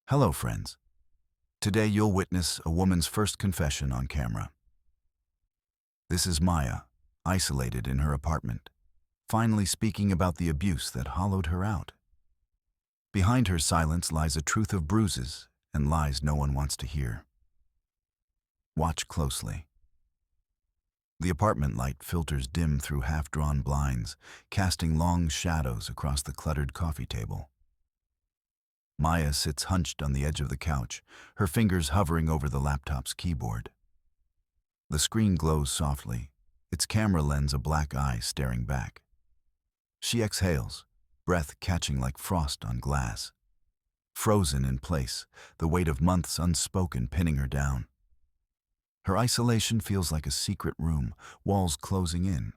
Hello, friends. Today you'll witness a woman's first confession on camera. This is Maya, isolated in her apartment, finally speaking about the abuse that hollowed her out. Behind her silence lies a truth of bruises and lies no one wants to hear. Watch closely. The apartment light filters dim through half-drawn blinds, casting long shadows across the cluttered coffee table. Maya sits hunched on the edge of the couch, her fingers hovering over the laptop's keyboard. The screen glows softly, its camera lens a black eye staring back. She exhales, breath catching like frost on glass. Frozen in place, the weight of months unspoken pinning her down. Her isolation feels like a secret room, walls closing in.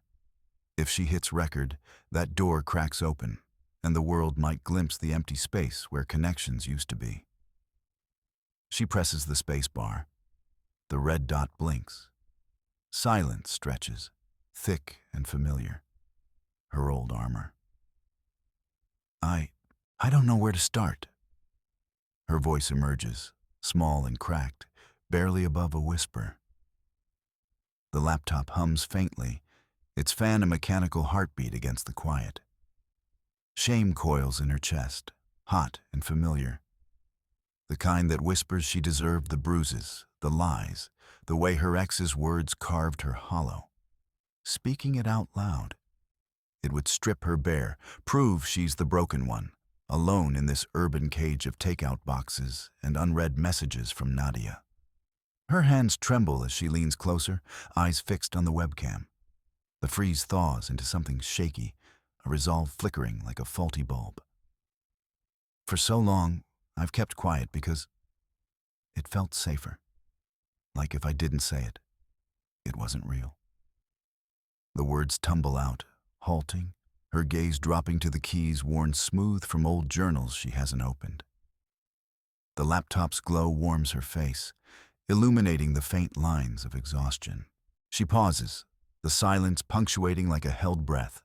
If she hits record, that door cracks open, and the world might glimpse the empty space where connections used to be. She presses the space bar. The red dot blinks. Silence stretches, thick and familiar. Her old armor. I don't know where to start. Her voice emerges, small and cracked, barely above a whisper. The laptop hums faintly, its fan a mechanical heartbeat against the quiet. Shame coils in her chest, hot and familiar. The kind that whispers she deserved the bruises, the lies, the way her ex's words carved her hollow. Speaking it out loud, it would strip her bare, prove she's the broken one, alone in this urban cage of takeout boxes and unread messages from Nadia. Her hands tremble as she leans closer, eyes fixed on the webcam. The freeze thaws into something shaky, a resolve flickering like a faulty bulb. For so long, I've kept quiet because it felt safer. Like if I didn't say it, it wasn't real. The words tumble out, halting, her gaze dropping to the keys worn smooth from old journals she hasn't opened. The laptop's glow warms her face, illuminating the faint lines of exhaustion. She pauses, the silence punctuating like a held breath.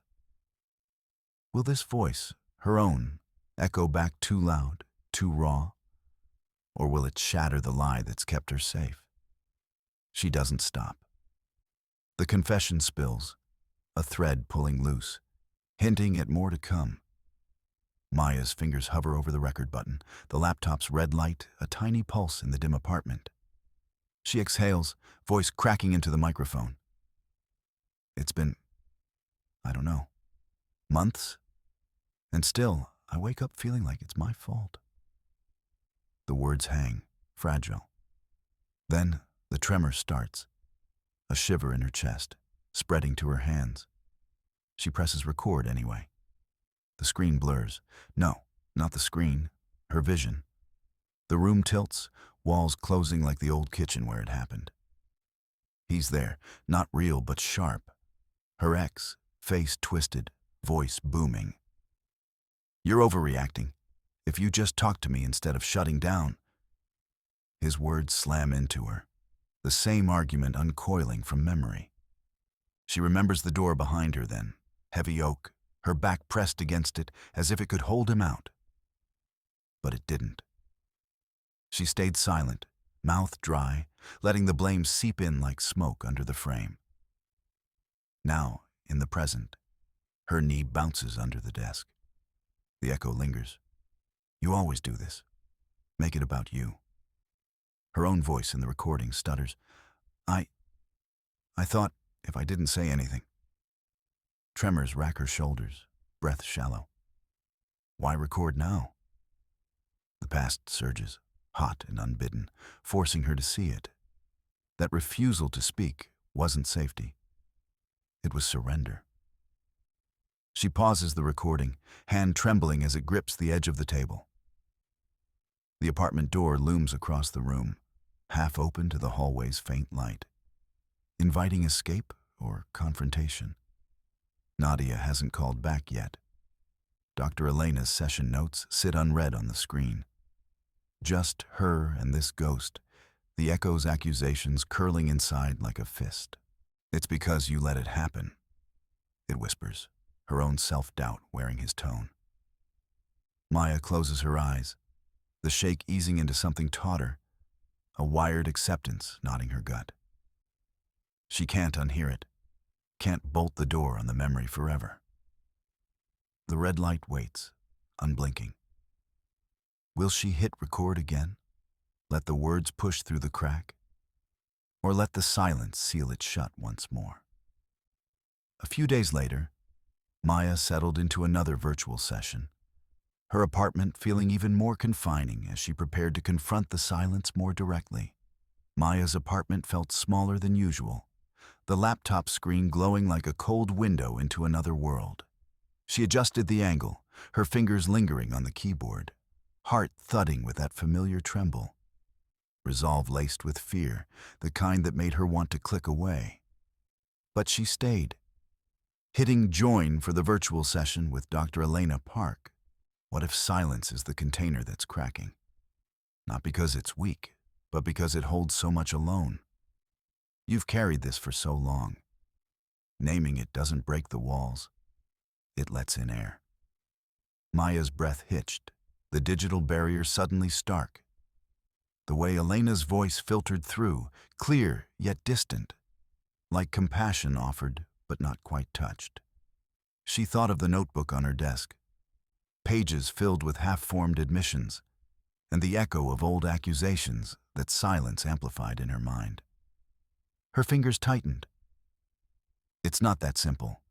Will this voice, her own, echo back too loud, too raw? Or will it shatter the lie that's kept her safe? She doesn't stop. The confession spills, a thread pulling loose, hinting at more to come. Maya's fingers hover over the record button, the laptop's red light, a tiny pulse in the dim apartment. She exhales, voice cracking into the microphone. It's been, I don't know, months? And still, I wake up feeling like it's my fault. The words hang, fragile. Then, the tremor starts, a shiver in her chest, spreading to her hands. She presses record anyway. The screen blurs. No, not the screen, her vision. The room tilts, walls closing like the old kitchen where it happened. He's there, not real but sharp. Her ex, face twisted, voice booming. You're overreacting. If you just talk to me instead of shutting down. His words slam into her, the same argument uncoiling from memory. She remembers the door behind her then, heavy oak, her back pressed against it as if it could hold him out. But it didn't. She stayed silent, mouth dry, letting the blame seep in like smoke under the frame. Now, in the present, her knee bounces under the desk. The echo lingers. You always do this. Make it about you. Her own voice in the recording stutters. I thought if I didn't say anything. Tremors rack her shoulders, breath shallow. Why record now? The past surges, hot and unbidden, forcing her to see it. That refusal to speak wasn't safety. It was surrender. She pauses the recording, hand trembling as it grips the edge of the table. The apartment door looms across the room, half open to the hallway's faint light. Inviting escape or confrontation? Nadia hasn't called back yet. Dr. Elena's session notes sit unread on the screen. Just her and this ghost, the echo's accusations curling inside like a fist. It's because you let it happen, it whispers, her own self-doubt wearing his tone. Maya closes her eyes. the shake easing into something tauter, a wired acceptance knotting her gut. She can't unhear it, can't bolt the door on the memory forever. The red light waits, unblinking. Will she hit record again? Let the words push through the crack? Or let the silence seal it shut once more? A few days later, Maya settled into another virtual session, her apartment feeling even more confining as she prepared to confront the silence more directly. Maya's apartment felt smaller than usual, the laptop screen glowing like a cold window into another world. She adjusted the angle, her fingers lingering on the keyboard, heart thudding with that familiar tremble. Resolve laced with fear, the kind that made her want to click away. But she stayed, hitting join for the virtual session with Dr. Elena Park. What if silence is the container that's cracking? Not because it's weak, but because it holds so much alone. You've carried this for so long. Naming it doesn't break the walls. It lets in air. Maya's breath hitched, the digital barrier suddenly stark. The way Elena's voice filtered through, clear yet distant, like compassion offered but not quite touched. She thought of the notebook on her desk, pages filled with half-formed admissions, and the echo of old accusations that silence amplified in her mind. Her fingers tightened. It's not that simple.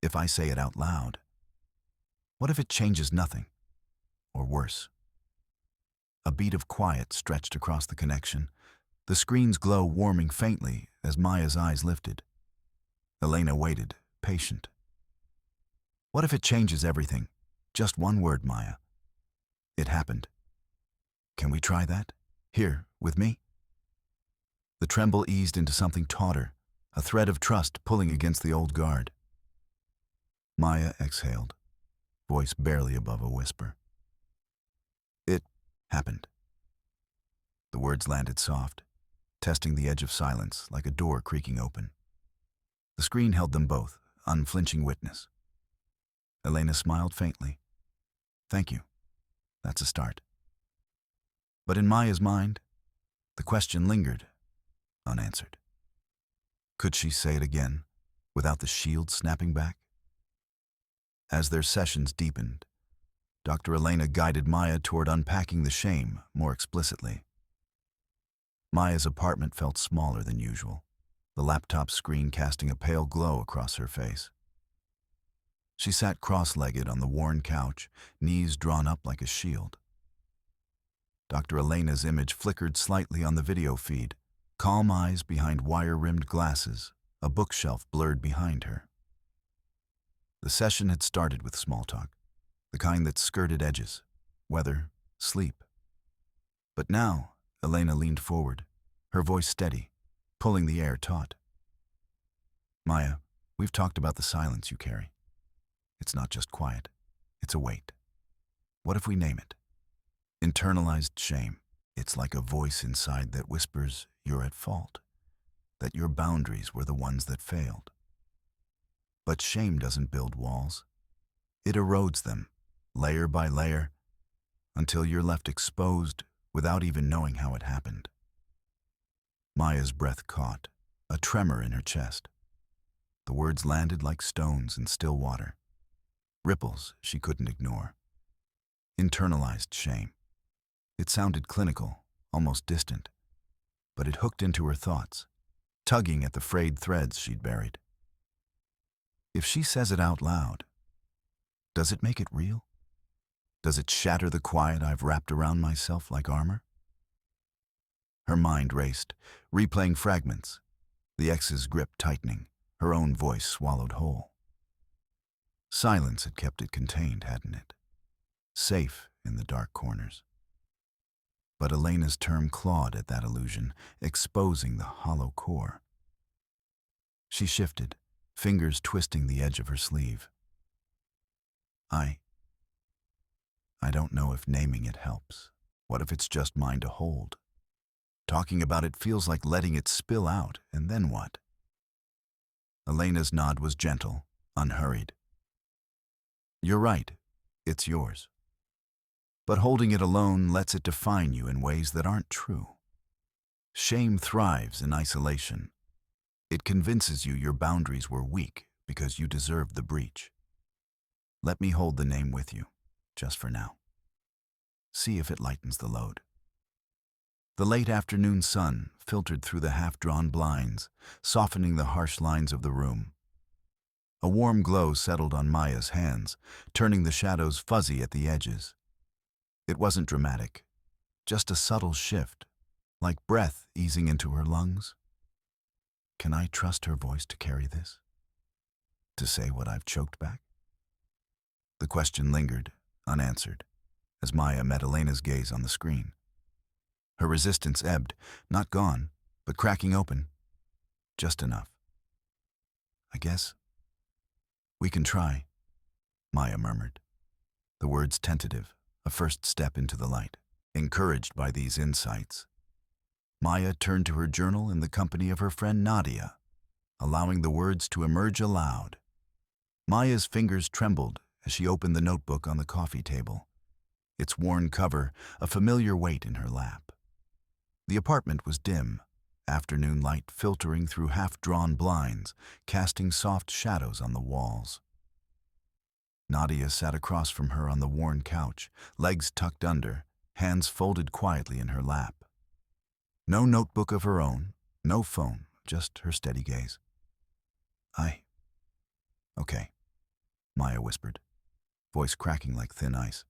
If I say it out loud, what if it changes nothing? Or worse? A beat of quiet stretched across the connection, the screen's glow warming faintly as Maya's eyes lifted. Elena waited, patient. What if it changes everything? Just one word, Maya. It happened. Can we try that? Here, with me? The tremble eased into something tauter, a thread of trust pulling against the old guard. Maya exhaled, voice barely above a whisper. It happened. The words landed soft, testing the edge of silence like a door creaking open. The screen held them both, unflinching witness. Elena smiled faintly. Thank you. That's a start. But in Maya's mind, the question lingered, unanswered. Could she say it again, without the shield snapping back? As their sessions deepened, Dr. Elena guided Maya toward unpacking the shame more explicitly. Maya's apartment felt smaller than usual, the laptop screen casting a pale glow across her face. She sat cross-legged on the worn couch, knees drawn up like a shield. Dr. Elena's image flickered slightly on the video feed, calm eyes behind wire-rimmed glasses, a bookshelf blurred behind her. The session had started with small talk, the kind that skirted edges, weather, sleep. But now, Elena leaned forward, her voice steady, pulling the air taut. Maya, we've talked about the silence you carry. It's not just quiet, it's a weight. What if we name it? Internalized shame. It's like a voice inside that whispers you're at fault, that your boundaries were the ones that failed. But shame doesn't build walls. It erodes them, layer by layer, until you're left exposed without even knowing how it happened. Maya's breath caught, a tremor in her chest. The words landed like stones in still water, ripples she couldn't ignore. Internalized shame. It sounded clinical, almost distant, but it hooked into her thoughts, tugging at the frayed threads she'd buried. If she says it out loud, does it make it real? Does it shatter the quiet I've wrapped around myself like armor? Her mind raced, replaying fragments, the ex's grip tightening, her own voice swallowed whole. Silence had kept it contained, hadn't it? Safe in the dark corners. But Elena's term clawed at that illusion, exposing the hollow core. She shifted, fingers twisting the edge of her sleeve. I don't know if naming it helps. What if it's just mine to hold? Talking about it feels like letting it spill out, and then what? Elena's nod was gentle, unhurried. You're right, it's yours. but holding it alone lets it define you in ways that aren't true. Shame thrives in isolation. It convinces you your boundaries were weak because you deserved the breach. Let me hold the name with you, just for now. See if it lightens the load. The late afternoon sun filtered through the half-drawn blinds, softening the harsh lines of the room. A warm glow settled on Maya's hands, turning the shadows fuzzy at the edges. It wasn't dramatic, just a subtle shift, like breath easing into her lungs. Can I trust her voice to carry this? To say what I've choked back? The question lingered, unanswered, as Maya met Elena's gaze on the screen. Her resistance ebbed, not gone, but cracking open. Just enough. I guess we can try, Maya murmured, the words tentative, a first step into the light. Encouraged by these insights, Maya turned to her journal in the company of her friend Nadia, allowing the words to emerge aloud. Maya's fingers trembled as she opened the notebook on the coffee table, its worn cover a familiar weight in her lap. The apartment was dim, afternoon light filtering through half-drawn blinds, casting soft shadows on the walls. Nadia sat across from her on the worn couch, legs tucked under, hands folded quietly in her lap. No notebook of her own, no phone, just her steady gaze. Okay, Maya whispered, voice cracking like thin ice.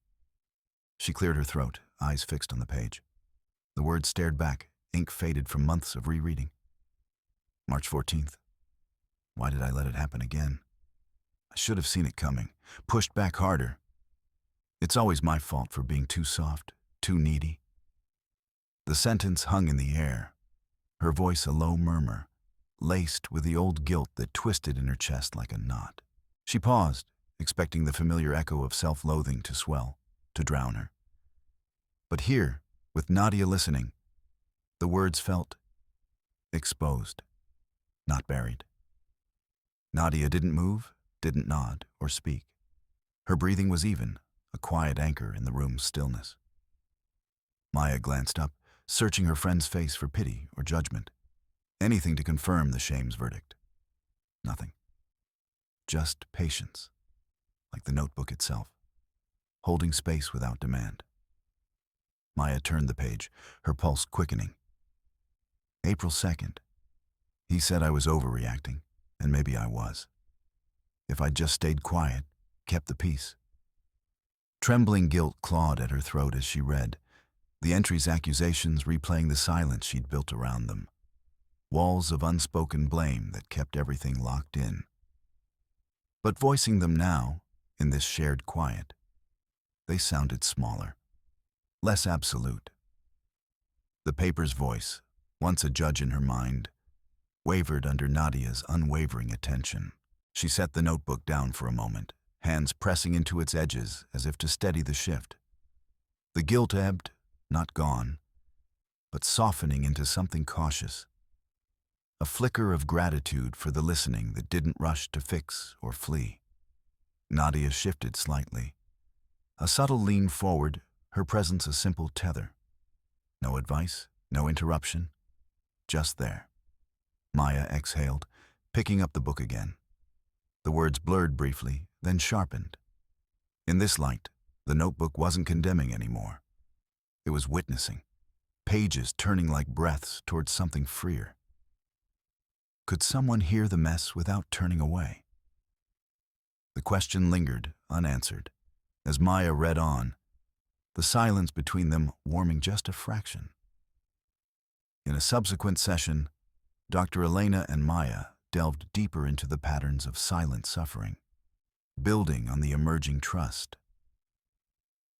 She cleared her throat, eyes fixed on the page. The words stared back, ink faded from months of rereading. March 14th. Why did I let it happen again? I should have seen it coming, pushed back harder. It's always my fault for being too soft, too needy. The sentence hung in the air, her voice a low murmur, laced with the old guilt that twisted in her chest like a knot. She paused, expecting the familiar echo of self-loathing to swell, to drown her. But here, with Nadia listening, the words felt exposed, not buried. Nadia didn't move, didn't nod or speak. Her breathing was even, a quiet anchor in the room's stillness. Maya glanced up, searching her friend's face for pity or judgment, anything to confirm the shame's verdict. Nothing. Just patience, like the notebook itself, holding space without demand. Maya turned the page, her pulse quickening. April 2nd. He said I was overreacting, and maybe I was. If I'd just stayed quiet, kept the peace. Trembling guilt clawed at her throat as she read, the entry's accusations replaying the silence she'd built around them. Walls of unspoken blame that kept everything locked in. But voicing them now, in this shared quiet, they sounded smaller, less absolute. The paper's voice, once a judge in her mind, wavered under Nadia's unwavering attention. She set the notebook down for a moment, hands pressing into its edges as if to steady the shift. The guilt ebbed, not gone, but softening into something cautious. A flicker of gratitude for the listening that didn't rush to fix or flee. Nadia shifted slightly. A subtle lean forward, her presence a simple tether. No advice, no interruption, just there. Maya exhaled, picking up the book again. The words blurred briefly, then sharpened. In this light, the notebook wasn't condemning anymore. It was witnessing, pages turning like breaths towards something freer. Could someone hear the mess without turning away? The question lingered, unanswered, as Maya read on, the silence between them warming just a fraction. In a subsequent session, Dr. Elena and Maya delved deeper into the patterns of silent suffering, building on the emerging trust.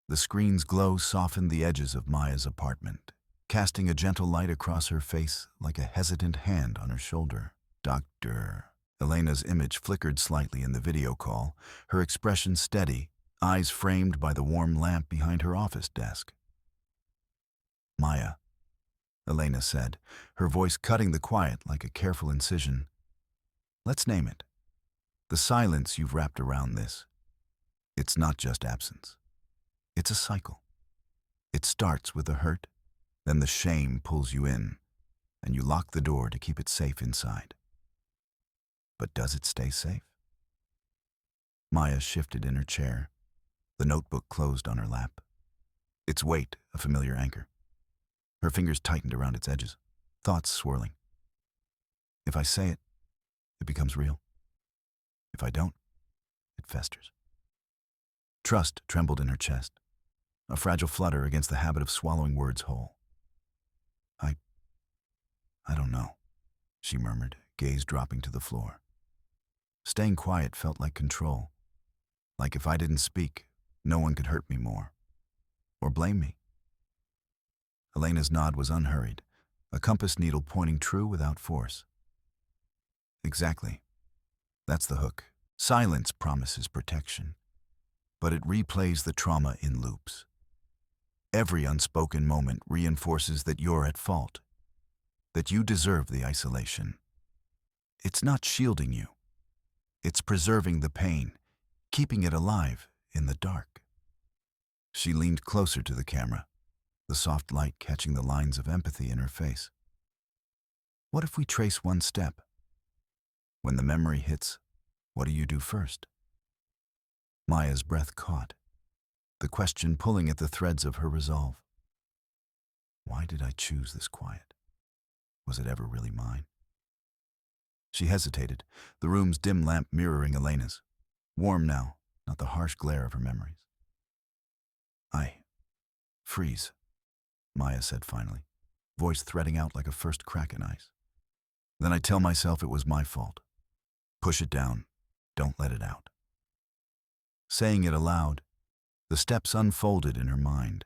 The screen's glow softened the edges of Maya's apartment, casting a gentle light across her face like a hesitant hand on her shoulder. Dr. Elena's image flickered slightly in the video call, her expression steady, eyes framed by the warm lamp behind her office desk. Maya, Elena said, her voice cutting the quiet like a careful incision. Let's name it. The silence you've wrapped around this. It's not just absence. It's a cycle. It starts with the hurt, then the shame pulls you in, and you lock the door to keep it safe inside. But does it stay safe? Maya shifted in her chair, the notebook closed on her lap. Its weight, a familiar anchor. Her fingers tightened around its edges, thoughts swirling. If I say it, it becomes real. If I don't, it festers. Trust trembled in her chest, a fragile flutter against the habit of swallowing words whole. I don't know, she murmured, gaze dropping to the floor. Staying quiet felt like control, like if I didn't speak, no one could hurt me more, or blame me. Elena's nod was unhurried, a compass needle pointing true without force. Exactly. That's the hook. Silence promises protection, but it replays the trauma in loops. Every unspoken moment reinforces that you're at fault, that you deserve the isolation. It's not shielding you. It's preserving the pain, keeping it alive in the dark. She leaned closer to the camera, the soft light catching the lines of empathy in her face. What if we trace one step? When the memory hits, what do you do first? Maya's breath caught, the question pulling at the threads of her resolve. Why did I choose this quiet? Was it ever really mine? She hesitated, the room's dim lamp mirroring Elena's. Warm now, not the harsh glare of her memories. I freeze, Maya said finally, voice threading out like a first crack in ice. Then I tell myself it was my fault. Push it down, don't let it out. Saying it aloud, the steps unfolded in her mind.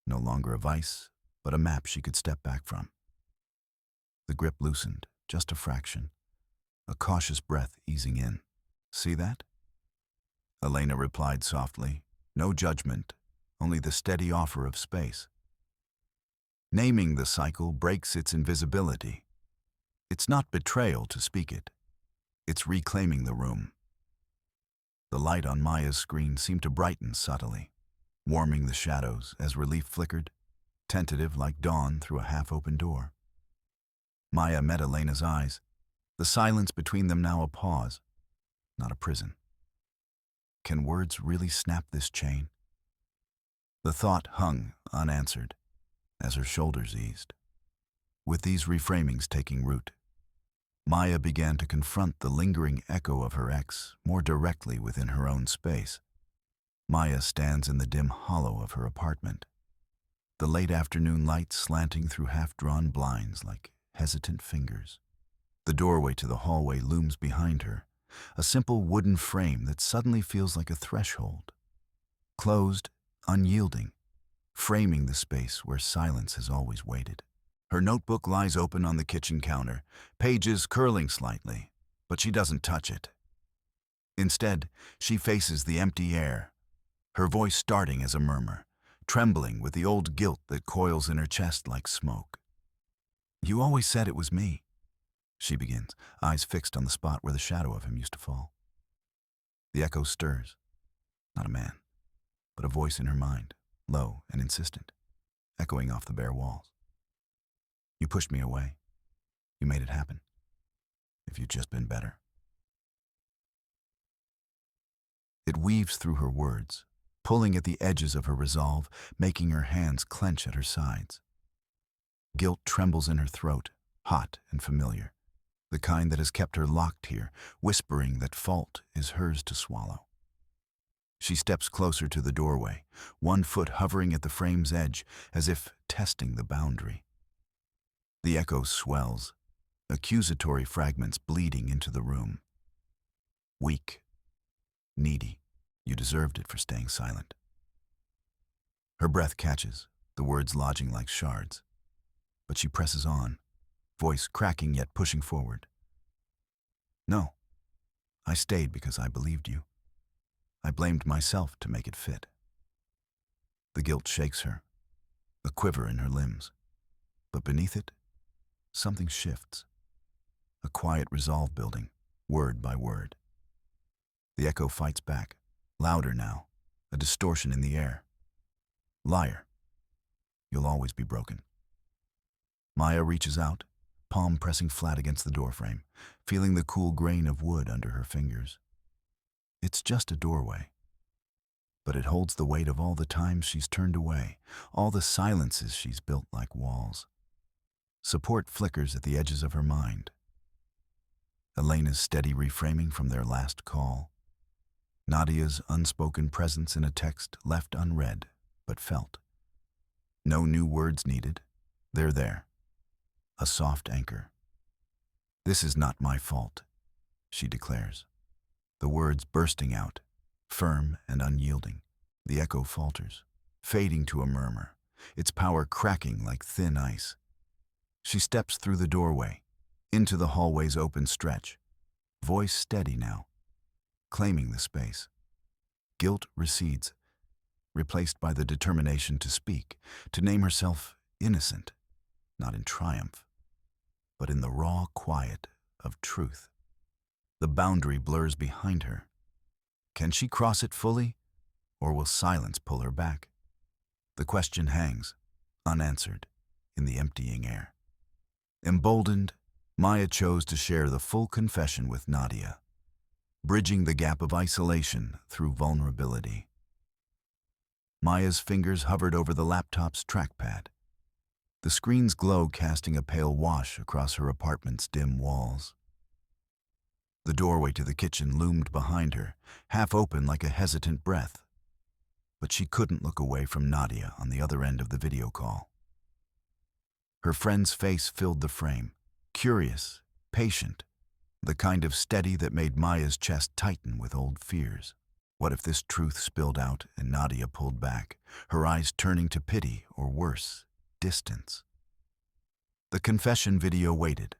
No longer a vice, but a map she could step back from. The grip loosened, just a fraction, a cautious breath easing in. See that? Elena replied softly, no judgment, only the steady offer of space. Naming the cycle breaks its invisibility. It's not betrayal to speak it. It's reclaiming the room. The light on Maya's screen seemed to brighten subtly, warming the shadows as relief flickered, tentative like dawn through a half-open door. Maya met Elena's eyes, the silence between them now a pause, not a prison. Can words really snap this chain? The thought hung unanswered as her shoulders eased. With these reframings taking root, Maya began to confront the lingering echo of her ex more directly within her own space. Maya stands in the dim hollow of her apartment, the late afternoon light slanting through half-drawn blinds like hesitant fingers. The doorway to the hallway looms behind her, a simple wooden frame that suddenly feels like a threshold. Closed, unyielding, framing the space where silence has always waited. Her notebook lies open on the kitchen counter, pages curling slightly, but she doesn't touch it. Instead, she faces the empty air, her voice starting as a murmur, trembling with the old guilt that coils in her chest like smoke. You always said it was me, she begins, eyes fixed on the spot where the shadow of him used to fall. The echo stirs, not a man, but a voice in her mind, low and insistent, echoing off the bare walls. You pushed me away. You made it happen. If you'd just been better. It weaves through her words, pulling at the edges of her resolve, making her hands clench at her sides. Guilt trembles in her throat, hot and familiar, the kind that has kept her locked here, whispering that fault is hers to swallow. She steps closer to the doorway, one foot hovering at the frame's edge, as if testing the boundary. The echo swells, accusatory fragments bleeding into the room. Weak, needy, you deserved it for staying silent. Her breath catches, the words lodging like shards. But she presses on, voice cracking yet pushing forward. No, I stayed because I believed you. I blamed myself to make it fit. The guilt shakes her, a quiver in her limbs. But beneath it, something shifts. A quiet resolve building, word by word. The echo fights back, louder now, a distortion in the air. Liar, You'll always be broken. Maya reaches out, palm pressing flat against the doorframe, feeling the cool grain of wood under her fingers. It's just a doorway, but it holds the weight of all the times she's turned away, all the silences she's built like walls. Support flickers at the edges of her mind. Elena's steady reframing from their last call. Nadia's unspoken presence in a text left unread, but felt. No new words needed. They're there. A soft anchor. "This is not my fault," she declares. The words bursting out, firm and unyielding. The echo falters, fading to a murmur, its power cracking like thin ice. She steps through the doorway, into the hallway's open stretch, voice steady now, claiming the space. Guilt recedes, replaced by the determination to speak, to name herself innocent, not in triumph, but in the raw quiet of truth. The boundary blurs behind her. Can she cross it fully, or will silence pull her back? The question hangs, unanswered, in the emptying air. Emboldened, Maya chose to share the full confession with Nadia, bridging the gap of isolation through vulnerability. Maya's fingers hovered over the laptop's trackpad, the screen's glow casting a pale wash across her apartment's dim walls. The doorway to the kitchen loomed behind her, half open like a hesitant breath. But she couldn't look away from Nadia on the other end of the video call. Her friend's face filled the frame, curious, patient, the kind of steady that made Maya's chest tighten with old fears. What if this truth spilled out and Nadia pulled back, her eyes turning to pity or worse, distance? The confession video waited.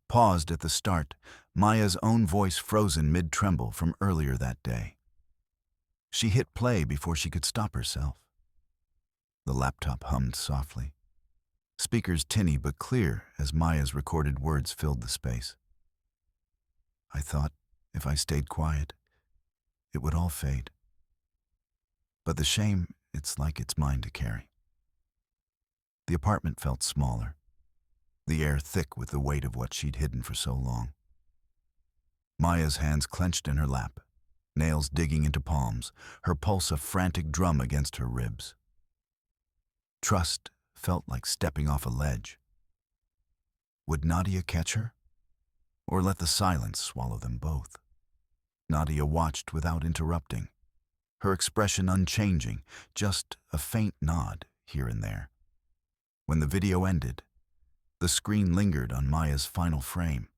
Paused at the start, Maya's own voice frozen mid-tremble from earlier that day. She hit play before she could stop herself. The laptop hummed softly, speakers tinny but clear as Maya's recorded words filled the space. "I thought if I stayed quiet, it would all fade. But the shame, it's like it's mine to carry." The apartment felt smaller, the air thick with the weight of what she'd hidden for so long. Maya's hands clenched in her lap, nails digging into palms, her pulse a frantic drum against her ribs. Trust felt like stepping off a ledge. Would Nadia catch her, or let the silence swallow them both? Nadia watched without interrupting, her expression unchanging, just a faint nod here and there. When the video ended, the screen lingered on Maya's final frame.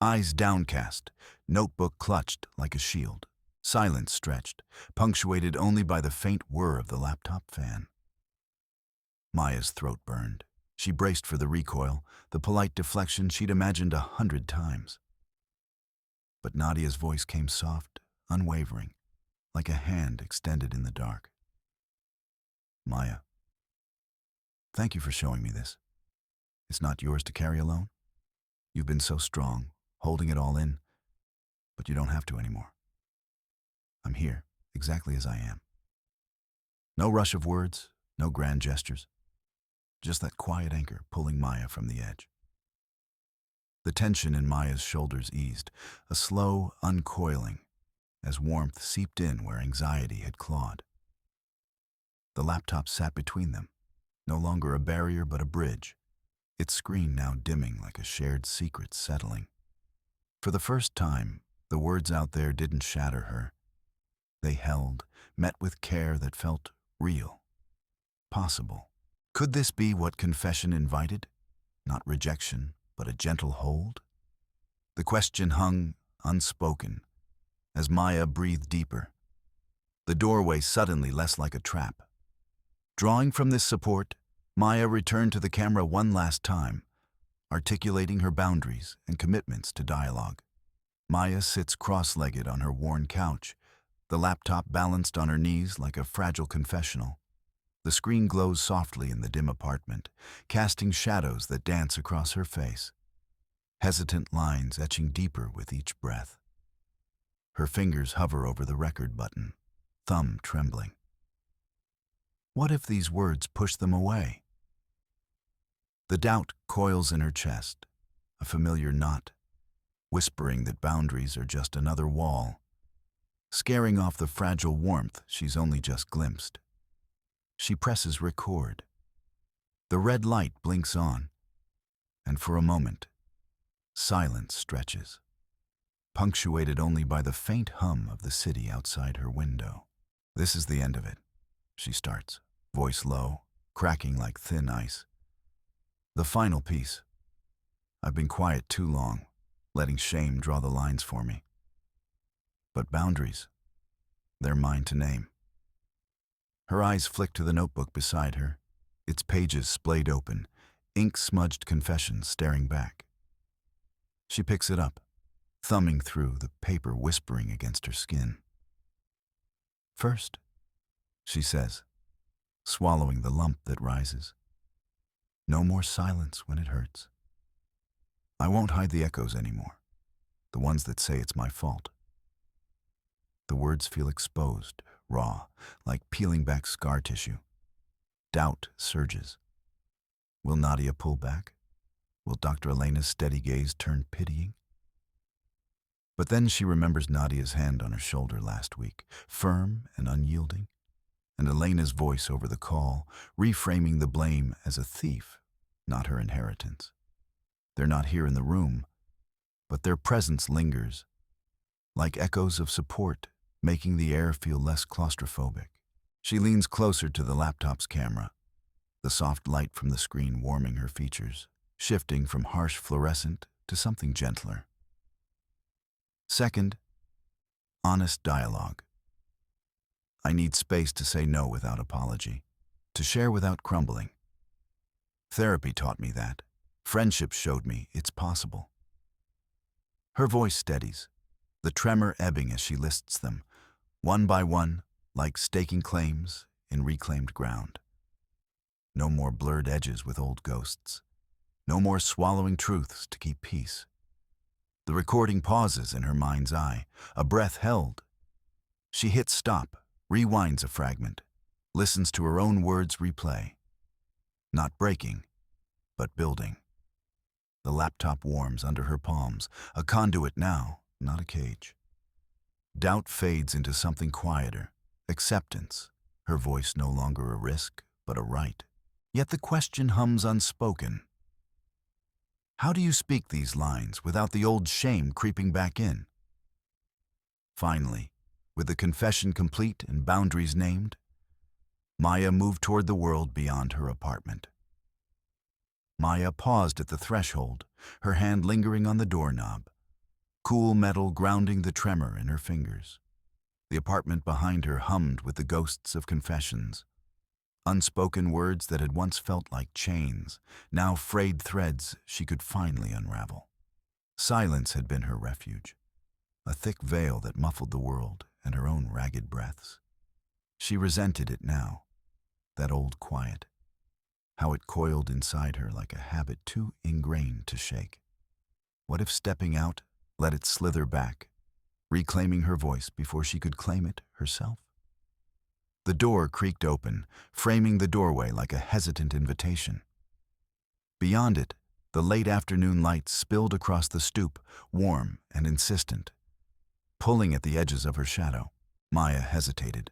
Eyes downcast, notebook clutched like a shield, silence stretched, punctuated only by the faint whir of the laptop fan. Maya's throat burned. She braced for the recoil, the polite deflection she'd imagined 100 times. But Nadia's voice came soft, unwavering, like a hand extended in the dark. "Maya, thank you for showing me this. It's not yours to carry alone. You've been so strong, holding it all in, but you don't have to anymore. I'm here, exactly as I am. No rush of words, no grand gestures. Just that quiet anchor pulling Maya from the edge." The tension in Maya's shoulders eased, a slow uncoiling, as warmth seeped in where anxiety had clawed. The laptop sat between them, no longer a barrier but a bridge, its screen now dimming like a shared secret settling. For the first time, the words out there didn't shatter her. They held, met with care that felt real, possible. Could this be what confession invited? Not rejection, but a gentle hold? The question hung unspoken as Maya breathed deeper, the doorway suddenly less like a trap. Drawing from this support, Maya returned to the camera one last time, articulating her boundaries and commitments to dialogue. Maya sits cross-legged on her worn couch, the laptop balanced on her knees like a fragile confessional. The screen glows softly in the dim apartment, casting shadows that dance across her face, hesitant lines etching deeper with each breath. Her fingers hover over the record button, thumb trembling. What if these words push them away? The doubt coils in her chest, a familiar knot, whispering that boundaries are just another wall, scaring off the fragile warmth she's only just glimpsed. She presses record. The red light blinks on, and for a moment, silence stretches, punctuated only by the faint hum of the city outside her window. This is the end of it, she starts, voice low, cracking like thin ice. The final piece. I've been quiet too long, letting shame draw the lines for me. But boundaries, they're mine to name. Her eyes flick to the notebook beside her, its pages splayed open, ink-smudged confessions staring back. She picks it up, thumbing through, the paper whispering against her skin. First, she says, swallowing the lump that rises. No more silence when it hurts. I won't hide the echoes anymore, the ones that say it's my fault. The words feel exposed, raw, like peeling back scar tissue. Doubt surges. Will Nadia pull back? Will Dr. Elena's steady gaze turn pitying? But then she remembers Nadia's hand on her shoulder last week, firm and unyielding, and Elena's voice over the call, reframing the blame as a thief, not her inheritance. They're not here in the room, but their presence lingers, like echoes of support, making the air feel less claustrophobic. She leans closer to the laptop's camera, the soft light from the screen warming her features, shifting from harsh fluorescent to something gentler. Second, honest dialogue. I need space to say no without apology, to share without crumbling. Therapy taught me that. Friendship showed me it's possible. Her voice steadies, the tremor ebbing as she lists them, one by one, like staking claims in reclaimed ground. No more blurred edges with old ghosts. No more swallowing truths to keep peace. The recording pauses in her mind's eye, a breath held. She hits stop, rewinds a fragment, listens to her own words replay. Not breaking, but building. The laptop warms under her palms, a conduit now, not a cage. Doubt fades into something quieter, acceptance, her voice no longer a risk, but a right. Yet the question hums unspoken. How do you speak these lines without the old shame creeping back in? Finally, with the confession complete and boundaries named, Maya moved toward the world beyond her apartment. Maya paused at the threshold, her hand lingering on the doorknob, cool metal grounding the tremor in her fingers. The apartment behind her hummed with the ghosts of confessions. Unspoken words that had once felt like chains, now frayed threads she could finally unravel. Silence had been her refuge, a thick veil that muffled the world and her own ragged breaths. She resented it now, that old quiet, how it coiled inside her like a habit too ingrained to shake. What if stepping out let it slither back, reclaiming her voice before she could claim it herself? The door creaked open, framing the doorway like a hesitant invitation. Beyond it, the late afternoon light spilled across the stoop, warm and insistent, pulling at the edges of her shadow. Maya hesitated,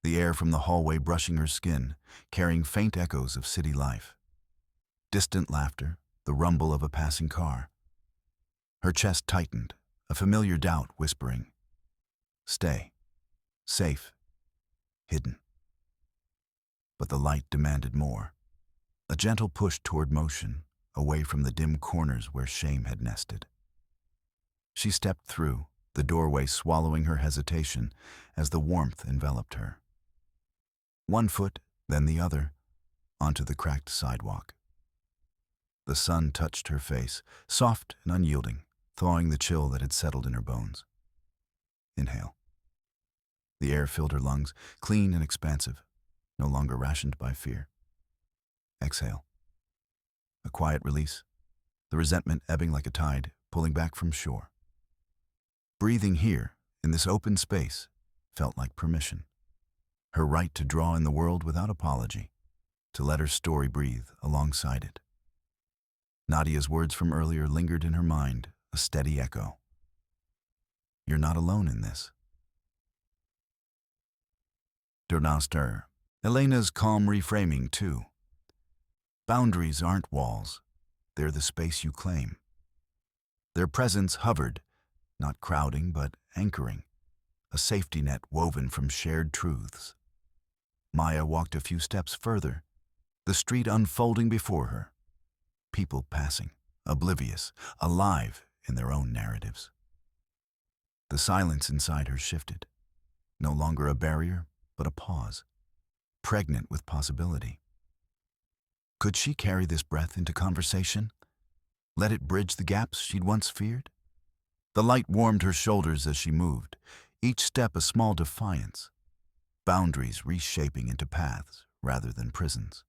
the air from the hallway brushing her skin, carrying faint echoes of city life. Distant laughter, the rumble of a passing car. Her chest tightened, a familiar doubt whispering, "Stay. Safe. Hidden." But the light demanded more. A gentle push toward motion, away from the dim corners where shame had nested. She stepped through, the doorway swallowing her hesitation as the warmth enveloped her. One foot, then the other, onto the cracked sidewalk. The sun touched her face, soft and unyielding, thawing the chill that had settled in her bones. Inhale. The air filled her lungs, clean and expansive, no longer rationed by fear. Exhale. A quiet release, the resentment ebbing like a tide, pulling back from shore. Breathing here, in this open space, felt like permission. her right to draw in the world without apology, to let her story breathe alongside it. Nadia's words from earlier lingered in her mind, a steady echo. You're not alone in this. Dernaster. Elena's calm reframing, too. Boundaries aren't walls. They're the space you claim. Their presence hovered, not crowding but anchoring, a safety net woven from shared truths. Maya walked a few steps further, the street unfolding before her. People passing, oblivious, alive in their own narratives. The silence inside her shifted, no longer a barrier, but a pause, pregnant with possibility. Could she carry this breath into conversation? Let it bridge the gaps she'd once feared? The light warmed her shoulders as she moved, each step a small defiance, boundaries reshaping into paths rather than prisons.